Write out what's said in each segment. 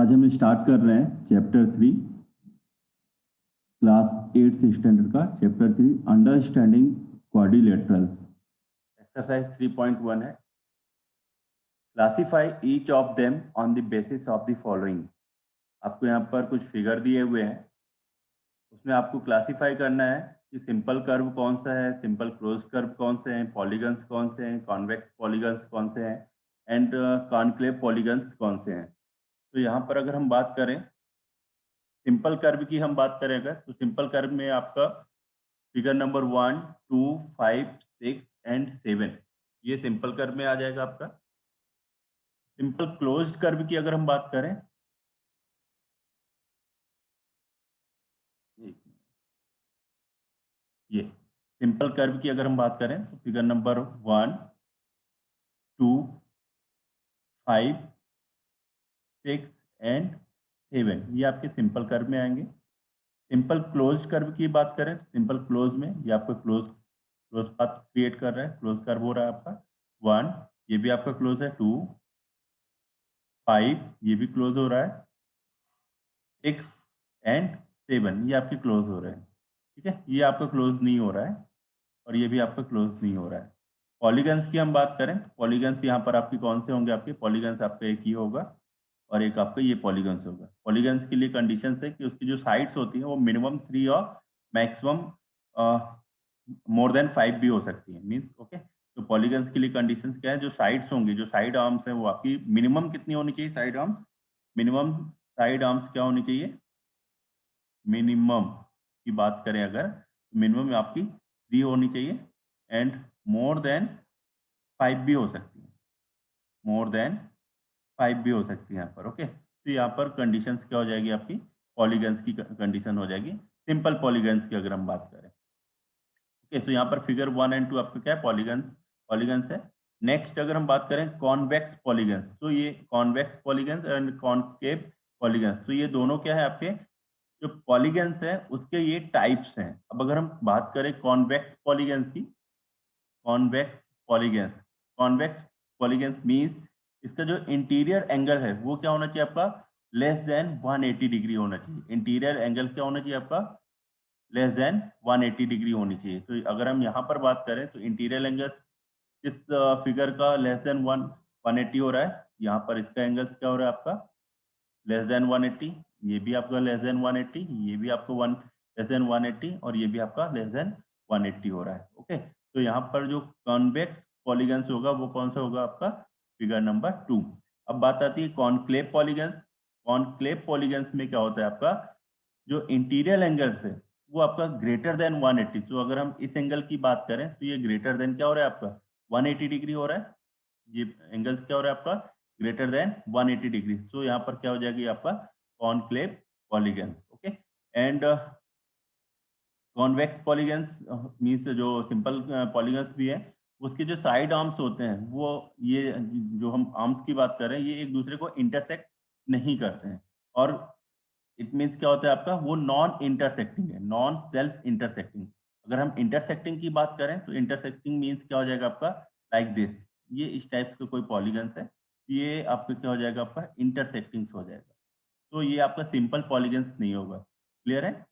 आज हम स्टार्ट कर रहे हैं चैप्टर 3 क्लास 8th स्टैंडर्ड का चैप्टर 3 अंडरस्टैंडिंग क्वाड्रिलेटरल्स। एक्सरसाइज 3.1 है। Classify each of them on the basis of the following. आपको यहाँ पर कुछ फिगर दिए हुए हैं, उसमें आपको क्लासिफाई करना है कि सिंपल कर्व कौन सा है, सिंपल क्लोज कर्व कौन से हैं, पॉलीगन्स कौन से हैं, कॉन्वेक्स पॉलीगन्स कौन से हैं एंड कॉन्क्लेव पॉलीगन्स कौन से हैं। तो यहाँ पर अगर हम बात करें सिंपल कर्व की, हम बात करें अगर, तो सिंपल कर्व में आपका फिगर नंबर 1, 2, 5, 6 एंड 7 ये सिंपल कर्व में आ जाएगा आपका। सिंपल क्लोज्ड कर्व की अगर हम बात करें, ये सिंपल कर्व की अगर हम बात करें तो फिगर नंबर 1, 2, 5, 6 एंड 7 ये आपके सिंपल कर्व में आएंगे। सिंपल क्लोज कर्व की बात करें, सिंपल क्लोज में ये आपको क्लोज पाथ क्रिएट कर रहा है, क्लोज कर्व हो रहा है आपका 1, ये भी आपका क्लोज है, 2, 5 ये भी क्लोज हो रहा है, 6 एंड 7 ये आपके क्लोज हो रहे हैं। ठीक है, ये आपका क्लोज नहीं हो रहा है और ये भी आपका क्लोज नहीं हो रहा है। पॉलीगन्स की हम बात करें, पॉलीगन्स यहाँ पर आपके कौन से होंगे, आपके पॉलीगन्स आपका एक ही होगा और एक आपका ये पॉलीगन्स होगा। पॉलीगन्स के लिए कंडीशन है कि उसकी जो साइड्स होती हैं वो मिनिमम 3 और मैक्सिमम मोर देन 5 भी हो सकती है, मीन्स ओके। तो पॉलीगन्स के लिए कंडीशंस क्या है, जो साइड्स होंगी, जो साइड आर्म्स हैं वो आपकी मिनिमम कितनी होनी चाहिए, side arms minimum, side arms क्या होनी चाहिए, मिनिमम की बात करें अगर, मिनिमम आपकी 3 होनी चाहिए एंड मोर देन 5 भी हो सकती है, मोर देन 5 भी हो सकती है यहाँ पर। ओके, तो यहाँ पर कंडीशंस क्या हो जाएगी, आपकी पॉलीगन्स की कंडीशन हो जाएगी, सिंपल पॉलीगन्स की अगर हम बात करें। ओके, तो यहाँ पर फिगर 1 एंड 2 आपके क्या है, पॉलीगन्स है। नेक्स्ट अगर हम बात करें कॉन्वेक्स पॉलीगन्स, तो ये convex polygons and concave polygons, तो ये दोनों क्या है, आपके जो पॉलीगन्स है उसके ये टाइप्स हैं। अब अगर हम बात करें कॉन्वेक्स पॉलीगन्स की, convex polygons, convex polygons means इसका जो इंटीरियर एंगल है वो क्या होना चाहिए आपका, लेस देन 180 डिग्री होना चाहिए। इंटीरियर एंगल क्या होना चाहिए आपका, लेस देन 180 डिग्री होनी चाहिए। तो अगर हम यहाँ पर बात करें तो इंटीरियर एंगल इस फिगर का लेस देन 180 हो रहा है, यहाँ पर इसका एंगल्स क्या हो रहा है आपका, लेस देन 180, ये भी आपका लेस देन 180, ये भी आपको लेस देन 180 और ये भी आपका लेस देन 180 हो रहा है। ओके, तो यहाँ पर जो कॉन्वेक्स पॉलीगन्स होगा वो कौन सा होगा आपका, फिगर नंबर 2। अब बात आती है कॉन्क्लेव पॉलीगन्स। कॉन्क्लेव पॉलीगन्स में क्या होता है आपका, जो इंटीरियर एंगल्स है वो आपका ग्रेटर देन 180। तो अगर हम इस एंगल की बात करें तो ये ग्रेटर देन क्या हो रहा है आपका, 180 डिग्री हो रहा है, ये एंगल्स क्या हो रहा है आपका, ग्रेटर देन 180 डिग्री। तो यहाँ पर क्या हो जाएगी आपका conclave polygons. Okay, and convex polygons means जो सिंपल पॉलीगन्स भी है उसके जो साइड आर्म्स होते हैं वो, ये जो हम आर्म्स की बात कर रहे हैं ये एक दूसरे को इंटरसेक्ट नहीं करते हैं, और इट मीन्स क्या होता है आपका, वो नॉन इंटरसेक्टिंग है, नॉन सेल्फ इंटरसेक्टिंग। अगर हम इंटरसेक्टिंग की बात करें तो इंटरसेक्टिंग मीन्स क्या हो जाएगा आपका, लाइक दिस, ये इस टाइप्स का कोई पॉलीगन्स है, ये आपका क्या हो जाएगा, आपका इंटरसेक्टिंग हो जाएगा। तो ये आपका सिंपल पॉलीगन्स नहीं होगा। क्लियर है?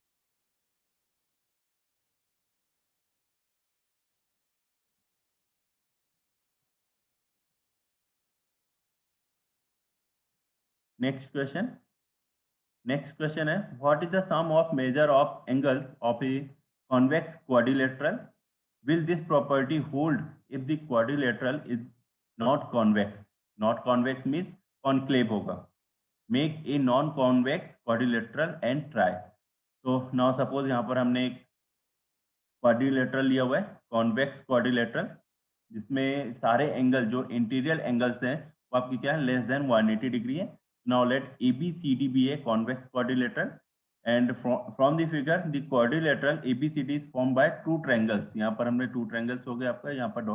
नेक्स्ट क्वेश्चन, नेक्स्ट क्वेश्चन है, what is the sum of measure of angles of a convex quadrilateral, will this property hold if the quadrilateral is not convex, not convex means conclave होगा, make a non convex quadrilateral and try. तो now suppose यहाँ पर हमने एक quadrilateral लिया हुआ है, convex quadrilateral, जिसमें सारे एंगल जो इंटीरियर एंगल्स हैं वो आपकी क्या है, लेस देन 180 डिग्री है। Now let ABCD be a convex quadrilateral and from the figure the quadrilateral ABCD is formed by two triangles। यहाँ पर हमने टू ट्रायंगल्स हो गए आपका, यहाँ पर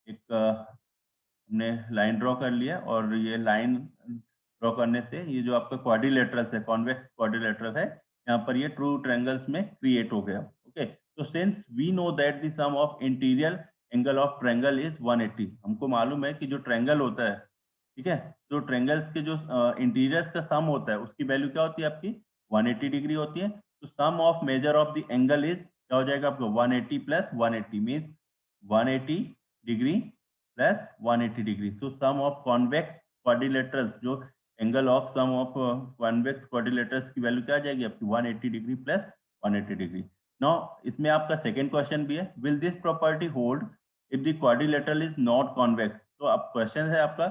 एक हमने लाइन ड्रॉ कर लिया और ये लाइन ड्रॉ करने से ये जो आपका क्वाड्रिलेटरल्स है, कॉन्वेक्स क्वाड्रिलेटरल है, यहाँ पर ये ट्रू ट्रायंगल्स में क्रिएट हो गया। ओके, तो since we know that the sum of interior angle of triangle is 180, हमको मालूम है कि जो ट्रायंगल होता है, ठीक है। तो ट्रायंगल्स के जो इंटीरियर्स का सम होता है उसकी वैल्यू क्या होती है आपकी 180 डिग्री होती है। तो sum of measure of the angle is क्या हो जाएगा आपको 180 plus 180 means 180 degree plus 180 degree. So sum of convex quadrilaterals जो angle of sum of convex quadrilaterals की वैल्यू क्या आ जाएगी आपकी 180 डिग्री प्लस 180 डिग्री। नाउ इसमें आपका सेकंड क्वेश्चन भी है, will this property hold if the quadrilateral is not convex. तो अब क्वेश्चन है आपका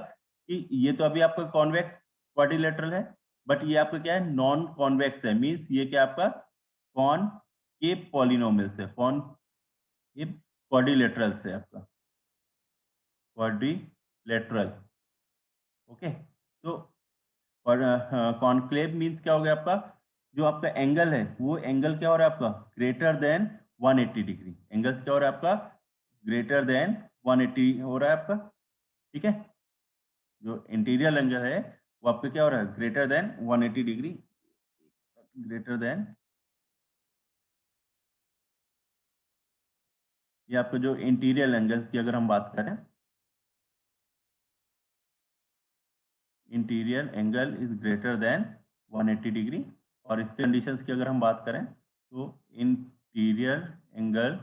कि ये तो अभी आपका कॉन्वेक्स क्वाड्रिलेटरल है, बट ये आपका क्या है नॉन कॉन्वेक्स है, मींस ये क्या आपका कॉनकेव पॉलिनोमियल्स है, कॉनकेव क्वाड्रिलेटरल्स है आपका क्वाड्रिलेटरल। ओके, तो और कॉन्क्लेव मींस क्या हो गया आपका जो आपका एंगल है वो एंगल क्या हो रहा है आपका ग्रेटर देन 180 डिग्री। एंगल्स क्या हो रहा है आपका ग्रेटर देन 180 हो रहा है आपका। ठीक है, जो इंटीरियर एंगल है वो आपका क्या हो रहा है greater than 180 degree, greater than, ये आपका जो इंटीरियर एंगल्स की अगर हम बात करें, interior angle is greater than 180 degree. और इसके कंडीशंस की अगर हम बात करें तो interior angle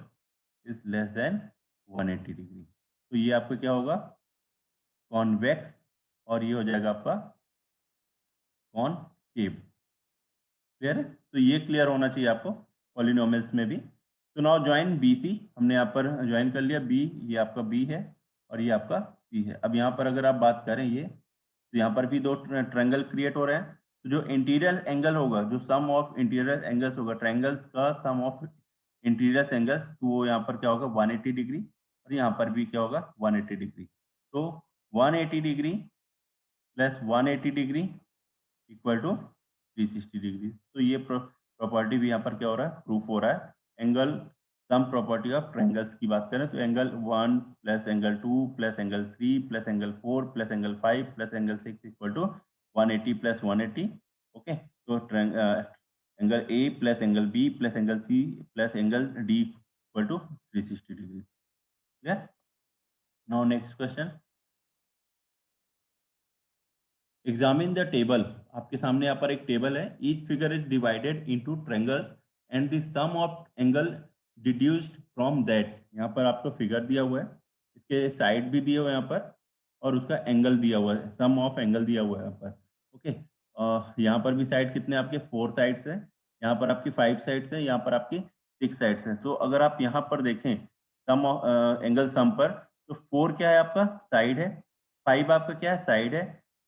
is less than 180 degree. तो ये आपका क्या होगा कॉन्वेक्स और ये हो जाएगा आपका कॉनकेव। क्लियर है, तो ये क्लियर होना चाहिए आपको पॉलिनोमियल्स में भी। तो नाउ ज्वाइन बी सी, हमने यहाँ पर ज्वाइन कर लिया बी, ये आपका बी है और ये आपका सी है। अब यहाँ पर अगर आप बात करें ये, तो यहाँ पर भी दो ट्रायंगल क्रिएट हो रहे हैं। तो जो इंटीरियर एंगल होगा, जो सम ऑफ इंटीरियर एंगल्स होगा, ट्रायंगल्स का सम ऑफ इंटीरियर एंगल्स, तो वो यहाँ पर क्या होगा 180 डिग्री और यहाँ पर भी क्या होगा 180 डिग्री। तो 180 degree plus 180 degree equal to 360 degree. तो ये प्रॉपर्टी भी यहाँ पर क्या हो रहा है प्रूफ हो रहा है। Angle sum property of triangles की बात करें तो angle 1 plus angle 2 plus angle 3 plus angle 4 plus angle 5 plus angle 6 equal to 180 plus 180। Okay, तो angle A plus angle B plus angle C plus angle D equal to 360 degree. Clear. Now next question, examine the table. आपके सामने यहाँ पर एक table है, each figure is divided into triangles and the sum of angle deduced from that. यहाँ पर आपको figure दिया हुआ है, इसके साइड भी दिए हुए हैं यहाँ पर और उसका एंगल दिया हुआ है, सम ऑफ एंगल दिया हुआ है यहाँ पर। ओके, यहाँ पर भी साइड कितने आपके 4 साइड्स हैं, यहाँ पर आपकी 5 साइड्स हैं, यहाँ पर आपकी 6 साइड्स हैं। तो अगर आप यहाँ पर देखें सम ऑफ एंगल सम पर, तो 4 क्या है आपका साइड है, 5 आपका क्या है साइड है,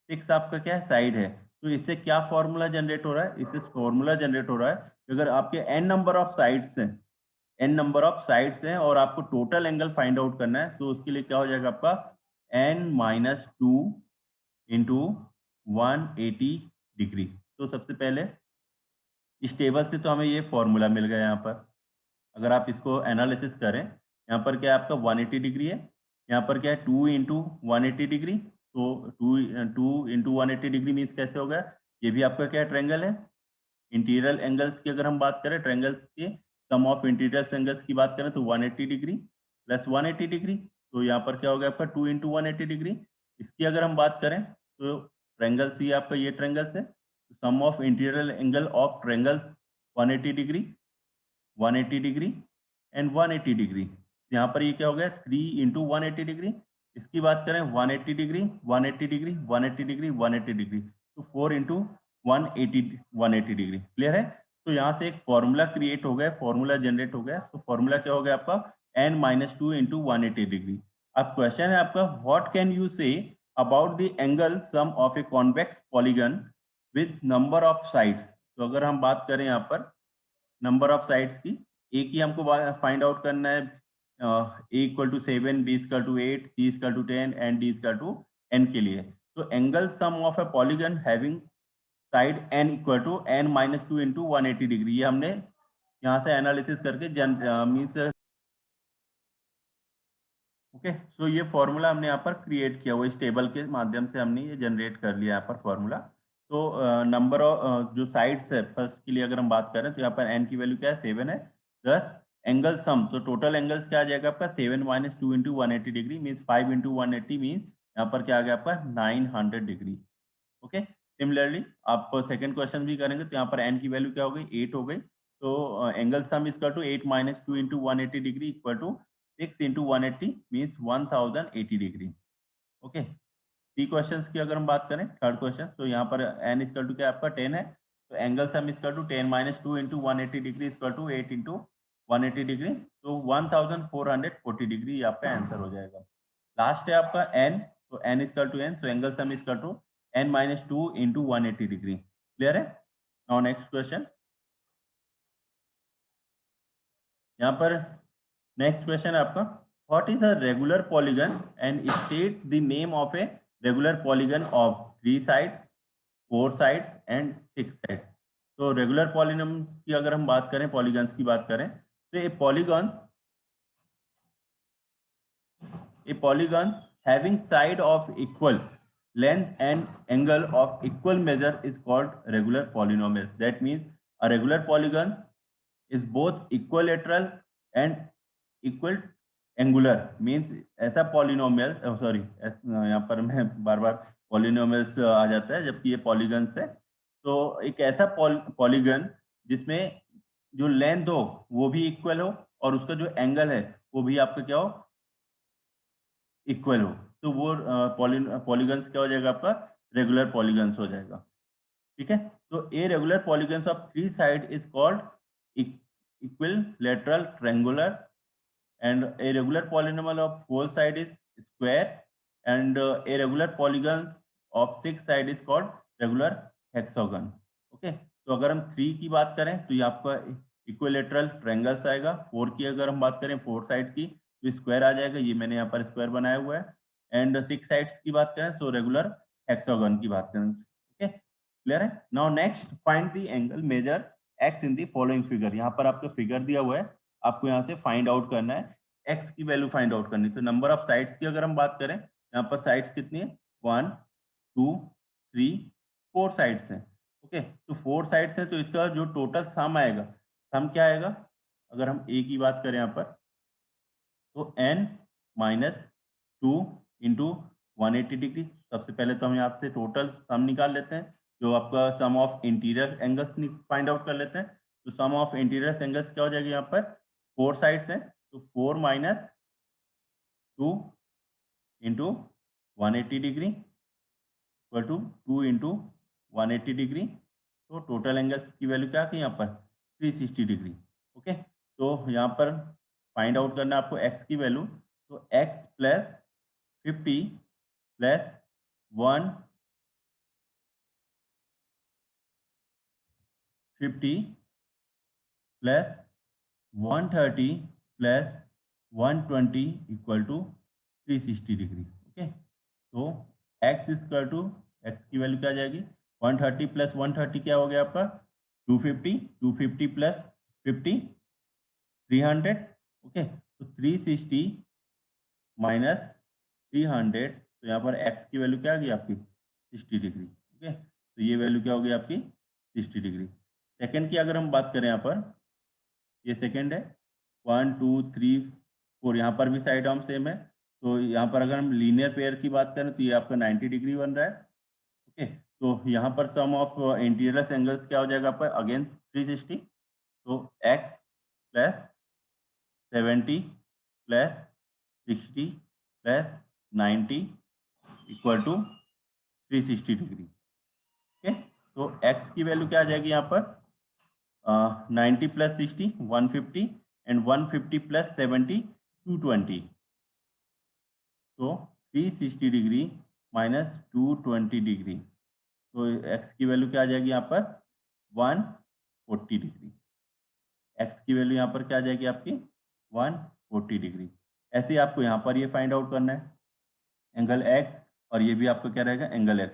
6 आपका क्या है साइड है। तो इससे क्या फॉर्मूला जनरेट हो रहा है, इससे फॉर्मूला जनरेट हो रहा है कि अगर आपके n नंबर ऑफ साइड्स हैं, n नंबर ऑफ साइड्स हैं और आपको टोटल एंगल फाइंड आउट करना है, तो उसके लिए क्या हो जाएगा आपका n-2 इंटू 180 डिग्री। तो सबसे पहले इस टेबल से तो हमें ये फॉर्मूला मिल गया यहाँ पर। अगर आप इसको एनालिसिस करें, यहाँ पर क्या है आपका 180 डिग्री है, यहाँ पर क्या है 2 इंटू 180 डिग्री। तो 2 इंटू 180 डिग्री मीन्स कैसे हो गया, ये भी आपका क्या ट्रायंगल है। इंटीरियर एंगल्स की अगर हम बात करें, ट्रायंगल्स के सम ऑफ इंटीरियर एंगल्स की बात करें तो 180 डिग्री प्लस 180 डिग्री। तो यहाँ पर क्या हो गया आपका 2 इंटू 180 डिग्री। इसकी अगर हम बात करें तो ट्रायंगल सी आपका ये ट्रायंगल्स है, sum of interior angle of triangles 180 degree, 180 degree and 180 degree. यहाँ पर ये क्या हो गया 3 इंटू 180 डिग्री। इसकी बात करें 180 डिग्री, 180 डिग्री, 180 डिग्री, 180 डिग्री, तो 4 इंटू 180 डिग्री। क्लियर है। तो यहाँ से एक फॉर्मूला क्रिएट हो गया, फॉर्मूला जनरेट हो गया। तो फॉर्मूला क्या हो गया आपका n-2 इंटू 180 डिग्री। अब क्वेश्चन है आपका what can you say about the angle sum of a convex polygon with number of sides. तो अगर हम बात करें यहाँ पर नंबर ऑफ साइड्स की, एक ही हमको फाइंड आउट करना है, A equal to 7, B equal to 8, C equal to 10 and D equal to n के लिए। तो angle sum of a polygon having side n equal to n-2 into 180 degree, ये हमने यहाँ से एनालिसिस करके मीन्स ओके। सो ये फॉर्मूला हमने यहाँ पर क्रिएट किया हुआ, इस टेबल के माध्यम से हमने ये जनरेट कर लिया यहाँ पर फॉर्मूला। तो नंबर ऑफ जो साइड्स है फर्स्ट के लिए अगर हम बात करें तो यहाँ पर n की वैल्यू क्या है 7 है, 10 एंगल सम, तो टोटल एंगल्स क्या आ जाएगा आपका 7 - 2 into 180 degree means 5 into 180 means यहाँ पर क्या आ गया आपका 900 डिग्री। ओके, सिमिलरली आप सेकंड क्वेश्चन भी करेंगे तो यहाँ पर एन की वैल्यू क्या हो गई, 8 हो गई। तो angle sum is equal to 8 - 2 × 180 degree equal to 6 × 180 means 1080 degree. Okay, टी क्वेश्चंस की अगर हम बात करें, थर्ड क्वेश्चन, तो यहाँ पर एन इक्वल टू क्या आपका 10 है, तो angle sum equal to 10 - 2 × 180 degree equal to 8 × 180 degree, तो 1440 डिग्री ये आपका आंसर हो जाएगा। लास्ट है आपका एन, तो एन इक्वल टू एन, तो angle sum equal to n - 2 × 180 degree. Clear है? नाउ नेक्स्ट क्वेश्चन, यहाँ पर नेक्स्ट क्वेश्चन है आपका, what is a regular polygon and state the name of a regular polygon of 3 sides, 4 sides and 6 sides. तो regular polygon की अगर हम बात करें, पॉलीगन्स की बात करें, तो polygon having side of equal length and angle of equal measure is called regular polynomial. That means a regular polygon is both equilateral and equal angular, means ऐसा पॉलिनोमियल, सॉरी यहाँ पर मैं बार बार पॉलिनोमियल्स आ जाता है जबकि ये पॉलीगन्स है। तो एक ऐसा पॉलीगन जिसमें जो लेंथ हो वो भी इक्वल हो और उसका जो एंगल है वो भी आपका क्या हो, इक्वल हो, तो वो पॉलीगन्स क्या हो जाएगा आपका, रेगुलर पॉलीगन्स हो जाएगा। ठीक है, तो a regular polygons of 3 side is called equilateral triangular, and a regular polynomial of 4 side is square, and a regular polygon of 6 side is called regular hexagon. Okay, तो अगर हम 3 की बात करें तो ये आपका इक्विलैटरल ट्रायंगल्स आएगा। 4 की अगर हम बात करें 4 साइड की तो स्क्वायर आ जाएगा, ये मैंने यहाँ पर स्क्वायर बनाया हुआ है। एंड 6 साइड्स की बात करें तो रेगुलर हेक्सागन की बात करें। ओके, क्लियर है? Now next, find the angle measure x in the following figure. यहाँ पर आपको फिगर दिया हुआ है, आपको यहाँ से फाइंड आउट करना है, एक्स की वैल्यू फाइंड आउट करनी। तो नंबर ऑफ साइड्स की अगर हम बात करें, यहाँ पर साइड्स कितनी है, 1 2 3 4 साइड्स हैं। ओके, तो 4 साइड्स हैं, तो इसका जो टोटल सम आएगा, सम क्या आएगा, अगर हम ए की बात करें यहाँ पर, तो n - 2 × 180 डिग्री। सबसे पहले तो हम यहाँ से टोटल सम निकाल लेते हैं, जो आपका sum of interior angles find out कर लेते हैं। तो सम ऑफ इंटीरियर एंगल्स क्या हो जाएगी, यहाँ पर 4 साइड्स हैं, तो 4 - 2 × 180 डिग्री इक्वल टू 2 × 180 डिग्री। तो टोटल एंगल्स की वैल्यू क्या थी यहाँ पर, 360 डिग्री। ओके, तो यहाँ पर फाइंड आउट करना है आपको एक्स की वैल्यू, तो x + 50 + 150 + 130 + 120 equal to 360 degree. Okay, तो x की वैल्यू क्या आ जाएगी, 130 + 130 क्या हो गया आपका, 250, 250 + 50 300। ओके, तो 360 - 300, तो यहाँ पर x की वैल्यू क्या आ गई आपकी, 60 डिग्री। ओके, तो ये वैल्यू क्या होगी आपकी, 60 डिग्री। सेकंड की अगर हम बात करें, यहाँ पर ये सेकंड है, 1 2 3 4, यहाँ पर भी साइड आर्म सेम है। तो यहाँ पर अगर हम लीनियर पेयर की बात करें तो ये आपका 90 डिग्री बन रहा है। ओके, तो यहाँ पर सम ऑफ इंटीरियर एंगल्स क्या हो जाएगा आपका, अगेन 360, तो x + 70 + 60 + 90 equal to 360 degree. Okay, तो x की वैल्यू क्या आ जाएगी यहाँ पर, 90 + 60 150 एंड 150 + 70 220, तो 360 डिग्री - 220 डिग्री। तो x की वैल्यू क्या आ जाएगी यहाँ पर, 140 डिग्री। x की वैल्यू यहाँ पर क्या आ जाएगी आपकी, 140 डिग्री। ऐसे ही आपको यहाँ पर ये फाइंड आउट करना है एंगल x, और ये भी आपका क्या रहेगा, एंगल x।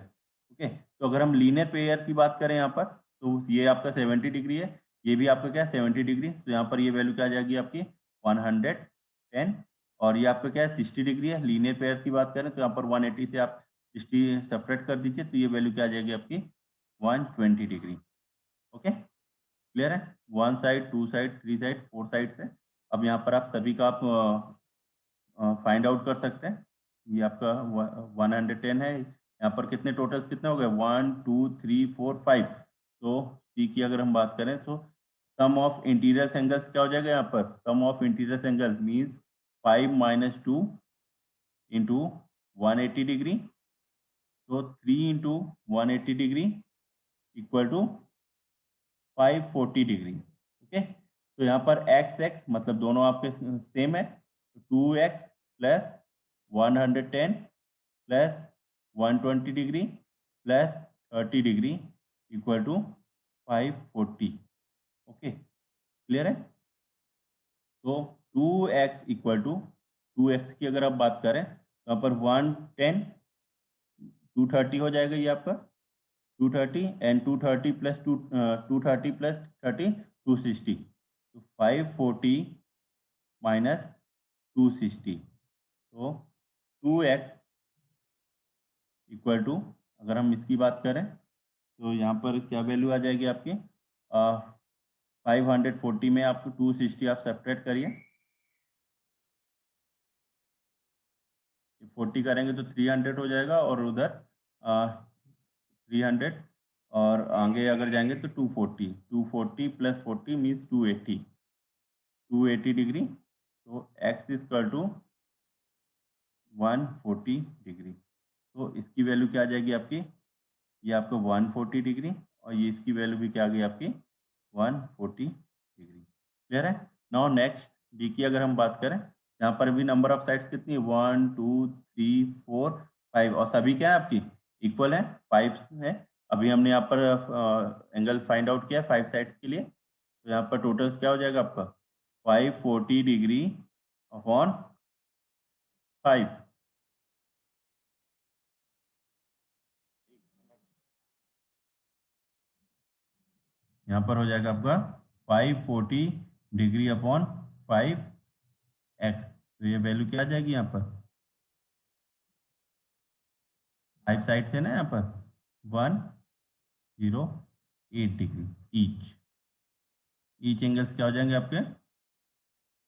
ओके, तो अगर हम लीनियर पेयर की बात करें यहाँ पर, तो ये आपका 70 डिग्री है, ये भी आपका क्या है 70 डिग्री, तो यहाँ पर ये वैल्यू क्या आ जाएगी आपकी 110, और ये आपका क्या है 60 डिग्री है। लीनियर पेयर की बात करें तो यहाँ पर 180 से आप 60 सेपरेट कर दीजिए, तो ये वैल्यू क्या आ जाएगी आपकी 120 डिग्री। ओके, क्लियर है? 1 साइड, 2 साइड, 3 साइड, 4 साइड्स है। अब यहाँ पर आप सभी का आप फाइंड आउट कर सकते हैं। ये आपका 110 है। यहाँ पर कितने टोटल्स कितने हो गए, 1 2 3 4 5। तो सी की अगर हम बात करें तो सम ऑफ इंटीरियर एंगल्स क्या हो जाएगा, यहाँ पर sum of interior angle means 5 - 2 into 180 degree. तो 3 into 180 degree equal to 540 degree. Okay, तो यहाँ पर एक्स एक्स मतलब दोनों आपके सेम है, तो 2x plus 110 plus 120 degree plus 30 degree equal to 540। Okay, clear है। तो 2x इक्वल टू 2x की अगर आप बात करें तो यहाँ पर 110 230 हो जाएगा ये आपका 230 एंड 230 प्लस 230 प्लस 30 260। तो 540 माइनस 260। तो 2x इक्वल टू अगर हम इसकी बात करें तो यहाँ पर क्या वैल्यू आ जाएगी आपकी 540 में आपको 260 आप सेपरेट करिए, 40 करेंगे तो 300 हो जाएगा और उधर 300 और आगे अगर जाएंगे तो 240 प्लस 40 मीन्स 280 डिग्री। तो x इक्वल टू 140 डिग्री। तो इसकी वैल्यू क्या आ जाएगी आपकी, ये आपको 140 डिग्री और ये इसकी वैल्यू भी क्या आ गई आपकी 140 डिग्री। क्लियर है। नाउ नेक्स्ट डी की अगर हम बात करें, यहाँ पर भी नंबर ऑफ साइड्स कितनी है 1 2 3 4 5 और सभी क्या है आपकी इक्वल है 5 है। अभी हमने यहाँ पर एंगल फाइंड आउट किया 5 साइड्स के लिए, तो यहाँ पर टोटल्स क्या हो जाएगा आपका 540 डिग्री अपॉन 5। यहाँ पर हो जाएगा आपका 540 डिग्री अपॉन 5x। तो ये वैल्यू क्या आ जाएगी यहाँ पर 5 साइड से ना यहाँ पर 108 डिग्री ईच एंगल्स क्या हो जाएंगे आपके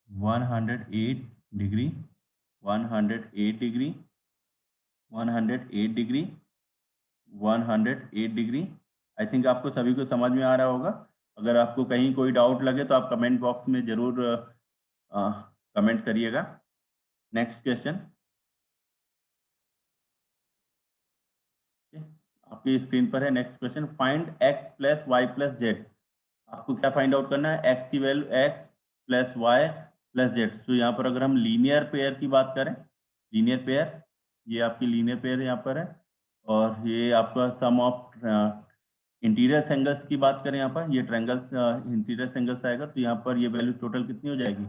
108 degree 108 degree 108 degree 108 degree. I think आपको सभी को समझ में आ रहा होगा। अगर आपको कहीं कोई डाउट लगे तो आप कमेंट बॉक्स में ज़रूर कमेंट करिएगा। नेक्स्ट क्वेश्चन आपकी स्क्रीन पर है। Next question find x plus y plus z. आपको क्या फाइंड आउट करना है, x की value x plus y plus z. तो यहाँ पर अगर हम लीनियर पेयर की बात करें, लीनियर पेयर ये आपकी लीनियर पेयर यहाँ पर है और ये आपका सम ऑफ इंटीरियर एंगल्स की बात करें, यहाँ पर ये ट्रेंगल्स इंटीरियर एंगल्स आएगा। तो यहाँ पर ये वैल्यू टोटल कितनी हो जाएगी,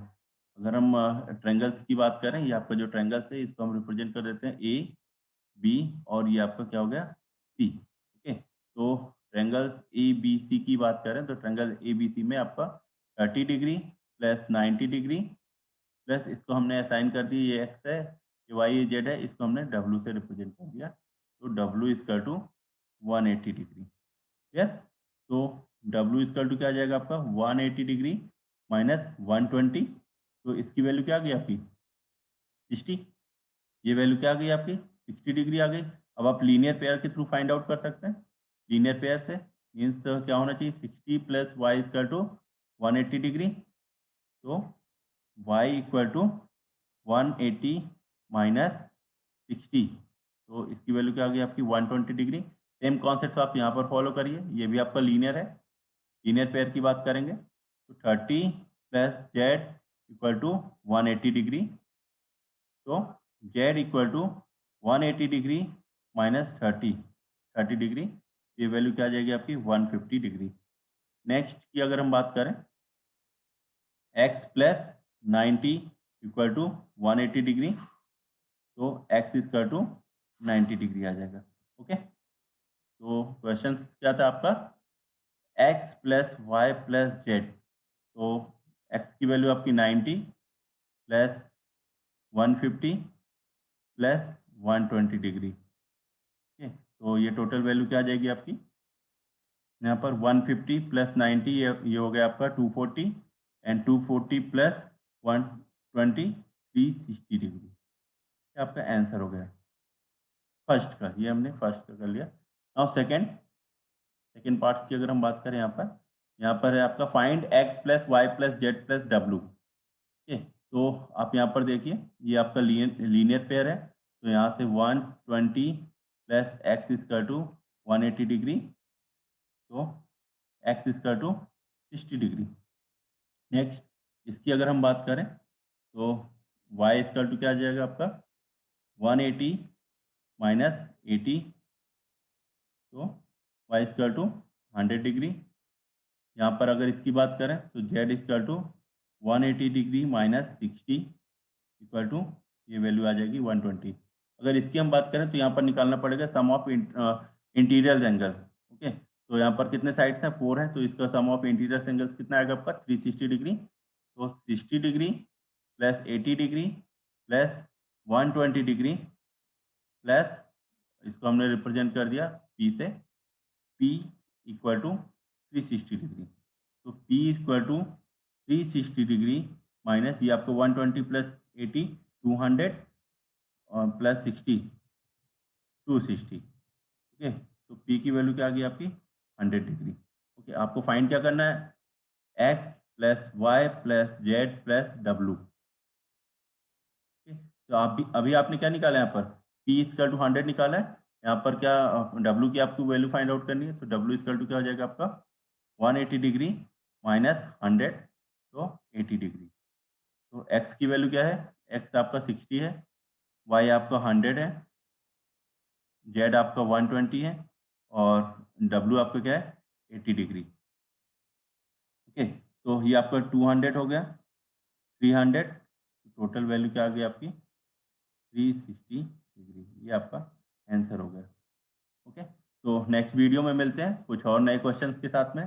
अगर हम ट्रेंगल्स की बात करें, ये आपका जो ट्रेंगल्स है इसको हम रिप्रेजेंट कर देते हैं ए बी और ये आपका क्या हो गया सी। ओके, तो ट्रेंगल्स ए बी सी की बात करें तो ट्रेंगल ए बी सी में आपका 30 डिग्री प्लस 90 डिग्री प्लस इसको हमने असाइन कर दी, ये एक्स है ये वाई ये जेड है, इसको हमने डब्ल्यू से रिप्रेजेंट कर दिया। तो डब्ल्यू इक्वल टू 180 डिग्री। क्लियर। तो डब्ल्यू इक्वल टू क्या आ जाएगा आपका 180 डिग्री माइनस 120। तो इसकी वैल्यू क्या आ गई आपकी 60। ये वैल्यू क्या आ गई आपकी 60 डिग्री आ गई। अब आप लीनियर पेयर के थ्रू फाइंड आउट कर सकते हैं। लीनियर पेयर से मीन्स क्या होना चाहिए 60 plus y equal to 180 degree. तो वाई इक्वल टू 180 माइनस 60। तो इसकी वैल्यू क्या आ गई आपकी 120 डिग्री। सेम कॉन्सेप्ट आप यहाँ पर फॉलो करिए, ये भी आपका लीनियर है। लीनियर पेयर की बात करेंगे तो 30 plus Z equal to 180 degree. तो Z equal to 180 degree minus 30 degree, ये वैल्यू क्या आ जाएगी आपकी 150 डिग्री। नेक्स्ट की अगर हम बात करें x plus 90 equal to 180 degree. तो x इक्वल टू 90 डिग्री आ जाएगा। ओके, तो क्वेश्चन क्या था आपका x plus y plus z. तो x की वैल्यू आपकी 90 प्लस 150 प्लस 120 डिग्री। ठीक है, तो ये टोटल वैल्यू क्या आ जाएगी आपकी यहाँ पर 150 प्लस 90 ये हो गया आपका 240 एंड 240 प्लस 120 360 डिग्री। ये आपका आंसर हो गया फर्स्ट का, ये हमने फर्स्ट का कर लिया। नाउ सेकेंड पार्ट्स की अगर हम बात करें यहाँ पर है आपका find x plus y plus z plus डब्लू। ठीक है, तो आप यहाँ पर देखिए ये आपका लीनियर पेयर है, तो यहाँ से 120 plus X equal to 180 degree, तो X equal to 60 degree. Next इसकी अगर हम बात करें तो y इक्वल टू क्या आ जाएगा आपका 180 माइनस 80, तो y इक्वल टू 100 डिग्री। यहाँ पर अगर इसकी बात करें तो z equal to 180 degree minus 60 equal to ये वैल्यू आ जाएगी 120। अगर इसकी हम बात करें तो यहाँ पर निकालना पड़ेगा सम ऑफ इंटीरियर एंगल। ओके, तो यहाँ पर कितने साइड्स हैं 4 हैं, तो इसका सम ऑफ इंटीरियर एंगल्स कितना आएगा आपका 360 डिग्री। तो 60 degree plus 80 degree plus 120 degree plus इसको हमने रिप्रेजेंट कर दिया P से, P इक्वल टू 360 डिग्री। तो P equal to 360 degree minus ये आपको 120 प्लस 80 200 और प्लस 60 260। ओके, तो P की वैल्यू क्या आ गई आपकी 100 डिग्री। ओके, आपको फाइंड क्या करना है x plus y plus z plus डब्लू। तो अभी आपने क्या निकाला है यहाँ पर P इक्वल टू 100 निकाला है, यहाँ पर क्या W की आपको वैल्यू फाइंड आउट करनी है, तो W इक्वल टू क्या हो जाएगा आपका 180 डिग्री माइनस 100, तो 80 डिग्री। तो x की वैल्यू क्या है, x आपका 60 है, y आपका 100 है, z आपका 120 है और W आपका क्या है 80 डिग्री। ओके, तो ये आपका 200 हो गया 300, टोटल वैल्यू क्या आ गई आपकी 360 डिग्री। ये आपका आंसर हो गया। ओके, तो नेक्स्ट वीडियो में मिलते हैं कुछ और नए क्वेश्चंस के साथ में।